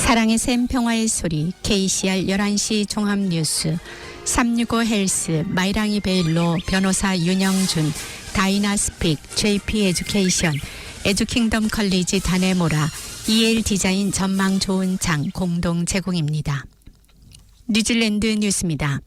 사랑의 샘 평화의 소리 KCR 11시 종합뉴스 365 헬스 마이랑이 베일로 변호사 윤영준 다이나스픽 JP 에듀케이션 에듀킹덤 컬리지 다네모라 EL 디자인 전망 좋은 장 공동 제공입니다. 뉴질랜드 뉴스입니다.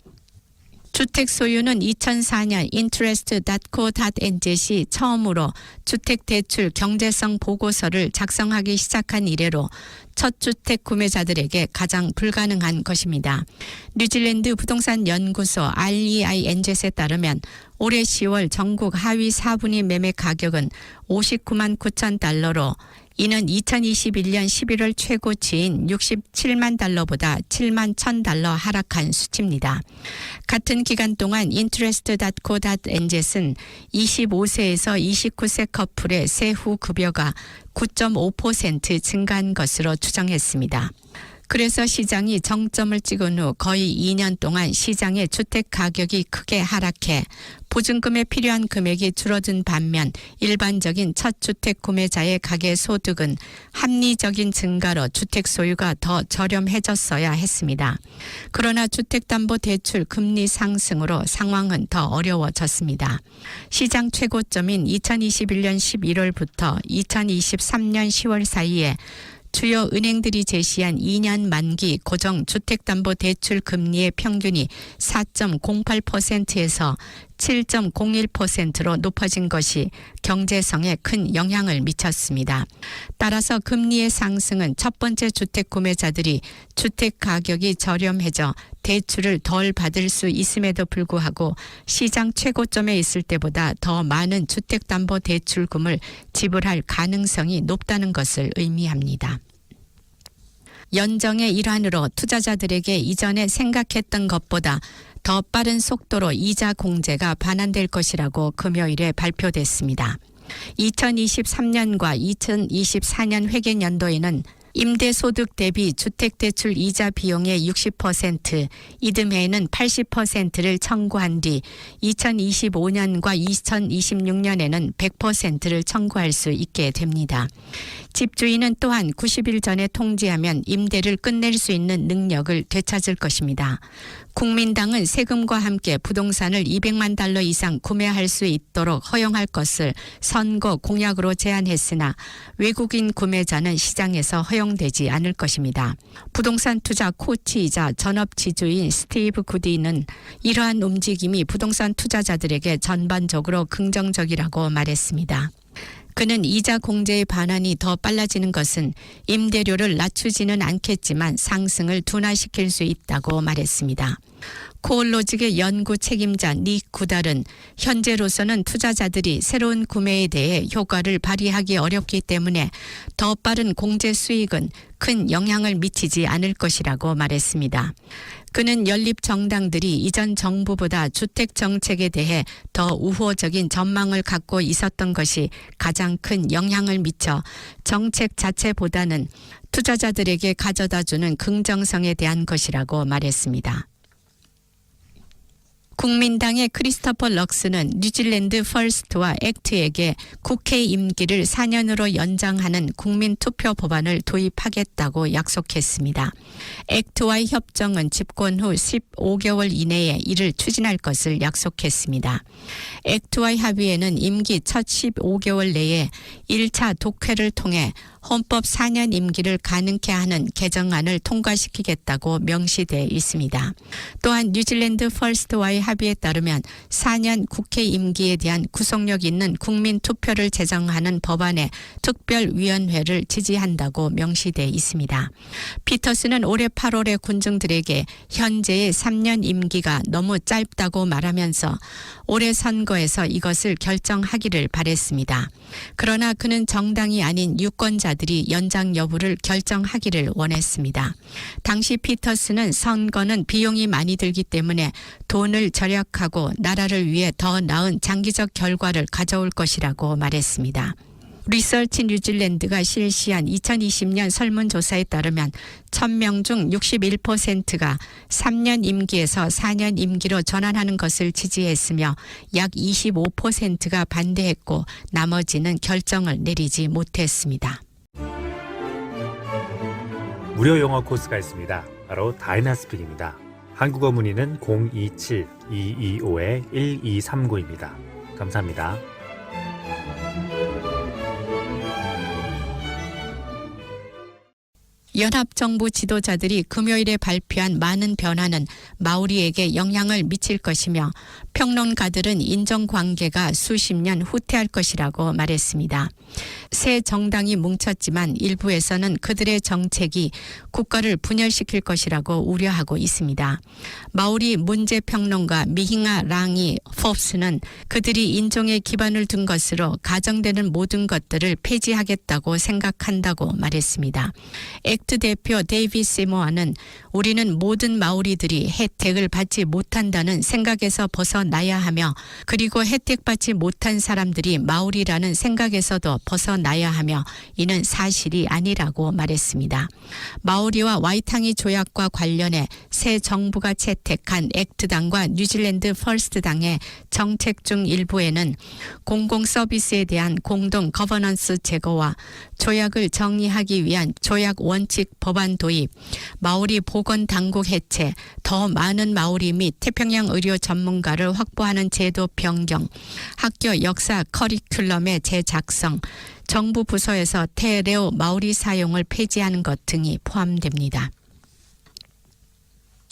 주택 소유는 2004년 interest.co.nz이 처음으로 주택대출 경제성 보고서를 작성하기 시작한 이래로 첫 주택 구매자들에게 가장 불가능한 것입니다. 뉴질랜드 부동산 연구소 REINZ에 따르면 올해 10월 전국 하위 4분위 매매 가격은 59만 9천 달러로 이는 2021년 11월 최고치인 67만 달러보다 7만 1천 달러 하락한 수치입니다. 같은 기간 동안 interest.co.nz은 25세에서 29세 커플의 세후 급여가 9.5% 증가한 것으로 추정했습니다. 그래서 시장이 정점을 찍은 후 거의 2년 동안 시장의 주택 가격이 크게 하락해 보증금에 필요한 금액이 줄어든 반면 일반적인 첫 주택 구매자의 가계 소득은 합리적인 증가로 주택 소유가 더 저렴해졌어야 했습니다. 그러나 주택담보대출 금리 상승으로 상황은 더 어려워졌습니다. 시장 최고점인 2021년 11월부터 2023년 10월 사이에 주요 은행들이 제시한 2년 만기 고정주택담보대출 금리의 평균이 4.08%에서 7.01%로 높아진 것이 경제성에 큰 영향을 미쳤습니다. 따라서 금리의 상승은 첫 번째 주택 구매자들이 주택 가격이 저렴해져 대출을 덜 받을 수 있음에도 불구하고 시장 최고점에 있을 때보다 더 많은 주택담보대출금을 지불할 가능성이 높다는 것을 의미합니다. 연정의 일환으로 투자자들에게 이전에 생각했던 것보다 더 빠른 속도로 이자 공제가 반환될 것이라고 금요일에 발표됐습니다. 2023년과 2024년 회계연도에는 임대소득 대비 주택대출 이자 비용의 60%, 이듬해에는 80%를 청구한 뒤 2025년과 2026년에는 100%를 청구할 수 있게 됩니다. 집주인은 또한 90일 전에 통지하면 임대를 끝낼 수 있는 능력을 되찾을 것입니다. 국민당은 세금과 함께 부동산을 200만 달러 이상 구매할 수 있도록 허용할 것을 선거 공약으로 제안했으나 외국인 구매자는 시장에서 허용되지 않을 것입니다. 부동산 투자 코치이자 전업 지주인 스티브 구디는 이러한 움직임이 부동산 투자자들에게 전반적으로 긍정적이라고 말했습니다. 그는 이자 공제의 반환이 더 빨라지는 것은 임대료를 낮추지는 않겠지만 상승을 둔화시킬 수 있다고 말했습니다. 코올로직의 연구 책임자 닉 구달은 현재로서는 투자자들이 새로운 구매에 대해 효과를 발휘하기 어렵기 때문에 더 빠른 공제 수익은 큰 영향을 미치지 않을 것이라고 말했습니다. 그는 연립 정당들이 이전 정부보다 주택 정책에 대해 더 우호적인 전망을 갖고 있었던 것이 가장 큰 영향을 미쳐 정책 자체보다는 투자자들에게 가져다주는 긍정성에 대한 것이라고 말했습니다. 국민당의 크리스토퍼 럭스는 뉴질랜드 퍼스트와 액트에게 국회 임기를 4년으로 연장하는 국민투표 법안을 도입하겠다고 약속했습니다. 액트와의 협정은 집권 후 15개월 이내에 이를 추진할 것을 약속했습니다. 액트와의 합의에는 임기 첫 15개월 내에 1차 독회를 통해 헌법 4년 임기를 가능케 하는 개정안을 통과시키겠다고 명시돼 있습니다. 또한 뉴질랜드 퍼스트와의 합의에 따르면 4년 국회 임기에 대한 구속력 있는 국민 투표를 제정하는 법안의 특별위원회를 지지한다고 명시돼 있습니다. 피터스는 올해 8월에 군중들에게 현재의 3년 임기가 너무 짧다고 말하면서 올해 선거에서 이것을 결정하기를 바랬습니다. 그러나 그는 정당이 아닌 유권자들이 연장 여부를 결정하기를 원했습니다. 당시 피터스는 선거는 비용이 많이 들기 때문에 돈을 절약하고 나라를 위해 더 나은 장기적 결과를 가져올 것이라고 말했습니다. 리서치 뉴질랜드가 실시한 2020년 설문조사에 따르면 1000명 중 61%가 3년 임기에서 4년 임기로 전환하는 것을 지지했으며 약 25%가 반대했고 나머지는 결정을 내리지 못했습니다. 무료 영어 코스가 있습니다. 바로 다이나스픽입니다. 한국어 문의는 027-225-1239입니다. 감사합니다. 연합정부 지도자들이 금요일에 발표한 많은 변화는 마오리에게 영향을 미칠 것이며 평론가들은 인정관계가 수십 년 후퇴할 것이라고 말했습니다. 새 정당이 뭉쳤지만 일부에서는 그들의 정책이 국가를 분열시킬 것이라고 우려하고 있습니다. 마오리 문제평론가 미힝아 랑이 포브스는 그들이 인종에 기반을 둔 것으로 가정되는 모든 것들을 폐지하겠다고 생각한다고 말했습니다. 액트 대표 데이비 시모아는 우리는 모든 마오리들이 혜택을 받지 못한다는 생각에서 벗어나야 하며 그리고 혜택받지 못한 사람들이 마오리라는 생각에서도 벗어나야 하며 이는 사실이 아니라고 말했습니다. 마오리와 와이탕이 조약과 관련해 새 정부가 채택한 액트당과 뉴질랜드 퍼스트당의 정책 중 일부에는 공공 서비스에 대한 공동 거버넌스 제거와 조약을 정의하기 위한 조약 원칙 법안 도입, 마오리 보건 당국 해체, 더 많은 마오리 및 태평양 의료 전문가를 확보하는 제도 변경, 학교 역사 커리큘럼의 재작성, 정부 부서에서 테레오 마오리 사용을 폐지하는 것 등이 포함됩니다.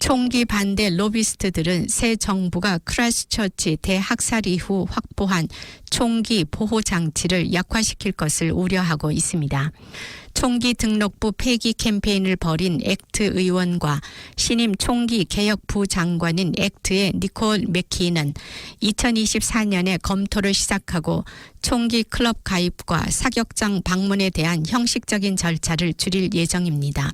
총기 반대 로비스트들은 새 정부가 크라이스트처치 대학살 이후 확보한 총기 보호 장치를 약화시킬 것을 우려하고 있습니다. 총기 등록부 폐기 캠페인을 벌인 액트 의원과 신임 총기 개혁 부장관인 액트의 니콜 맥키는 2024년에 검토를 시작하고 총기 클럽 가입과 사격장 방문에 대한 형식적인 절차를 줄일 예정입니다.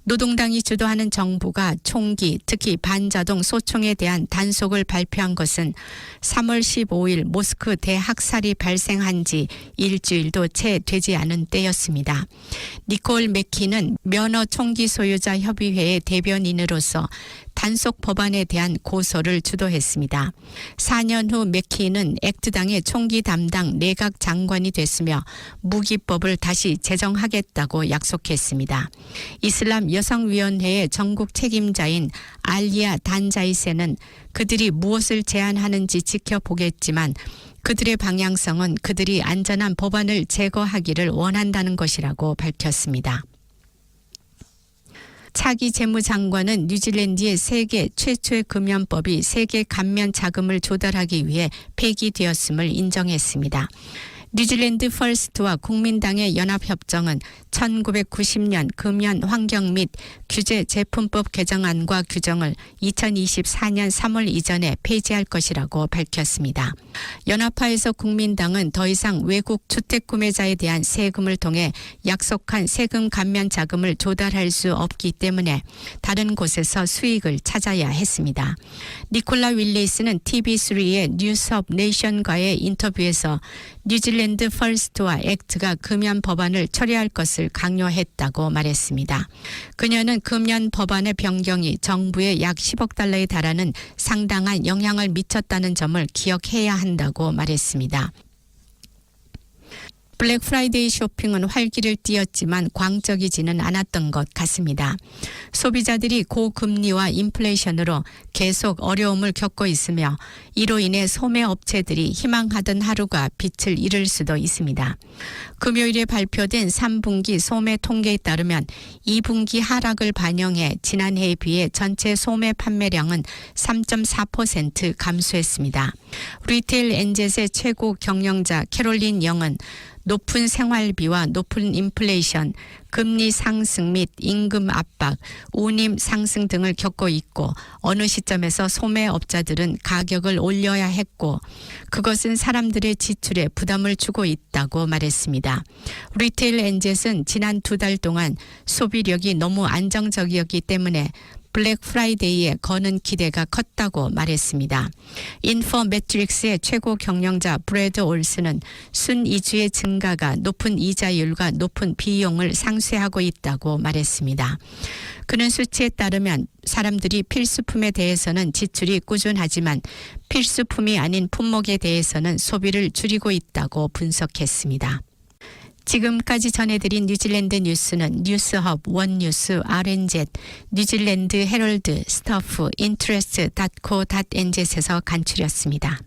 노동당이 주도하는 정부가 총기, 특히 반자동 소총에 대한 단속을 발표한 것은 3월 15일 모스크 대학살이 발생한 지 일주일도 채 되지 않은 때였습니다. 니콜 맥키는 면허 총기 소유자 협의회의 대변인으로서 단속 법안에 대한 고소를 주도했습니다. 4년 후 맥키는 액트당의 총기 담당 내각 장관이 됐으며 무기법을 다시 제정하겠다고 약속했습니다. 이슬람 여성위원회의 전국 책임자인 알리아 단자이세는 그들이 무엇을 제안하는지 지켜보겠지만 그들의 방향성은 그들이 안전한 법안을 제거하기를 원한다는 것이라고 밝혔습니다. 차기 재무장관은 뉴질랜드의 세계 최초의 금연법이 세계 감면 자금을 조달하기 위해 폐기되었음을 인정했습니다. 뉴질랜드 퍼스트와 국민당의 연합협정은 1990년 금연 환경 및 규제 제품법 개정안과 규정을 2024년 3월 이전에 폐지할 것이라고 밝혔습니다. 연합파에서 국민당은 더 이상 외국 주택 구매자에 대한 세금을 통해 약속한 세금 감면 자금을 조달할 수 없기 때문에 다른 곳에서 수익을 찾아야 했습니다. 니콜라 윌리스는 TV3의 뉴스 업 네이션과의 인터뷰에서 뉴질랜드 퍼스트와 액트가 금연 법안을 처리할 것을 강요했다고 말했습니다. 그녀는 금연 법안의 변경이 정부에 약 10억 달러에 달하는 상당한 영향을 미쳤다는 점을 기억해야 한다고 말했습니다. 블랙 프라이데이 쇼핑은 활기를 띠었지만 광적이지는 않았던 것 같습니다. 소비자들이 고금리와 인플레이션으로 계속 어려움을 겪고 있으며 이로 인해 소매업체들이 희망하던 하루가 빛을 잃을 수도 있습니다. 금요일에 발표된 3분기 소매 통계에 따르면 2분기 하락을 반영해 지난해에 비해 전체 소매 판매량은 3.4% 감소했습니다. 리테일 엔젯의 최고 경영자 캐롤린 영은 높은 생활비와 높은 인플레이션, 금리 상승 및 임금 압박, 운임 상승 등을 겪고 있고 어느 시점에서 소매업자들은 가격을 올려야 했고 그것은 사람들의 지출에 부담을 주고 있다고 말했습니다. 리테일 엔젯은 지난 2달 동안 소비력이 너무 안정적이었기 때문에 블랙 프라이데이에 거는 기대가 컸다고 말했습니다. 인포매트릭스의 최고 경영자 브래드 올스는 순이주의 증가가 높은 이자율과 높은 비용을 상쇄하고 있다고 말했습니다. 그는 수치에 따르면 사람들이 필수품에 대해서는 지출이 꾸준하지만 필수품이 아닌 품목에 대해서는 소비를 줄이고 있다고 분석했습니다. 지금까지 전해드린 뉴질랜드 뉴스는 뉴스헙, 원뉴스, RNZ, 뉴질랜드 헤럴드, 스터프, interest.co.nz에서 간추렸습니다.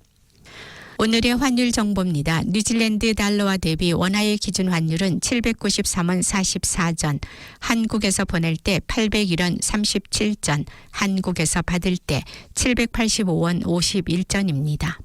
오늘의 환율 정보입니다. 뉴질랜드 달러와 대비 원화의 기준 환율은 793원 44전, 한국에서 보낼 때 801원 37전, 한국에서 받을 때 785원 51전입니다.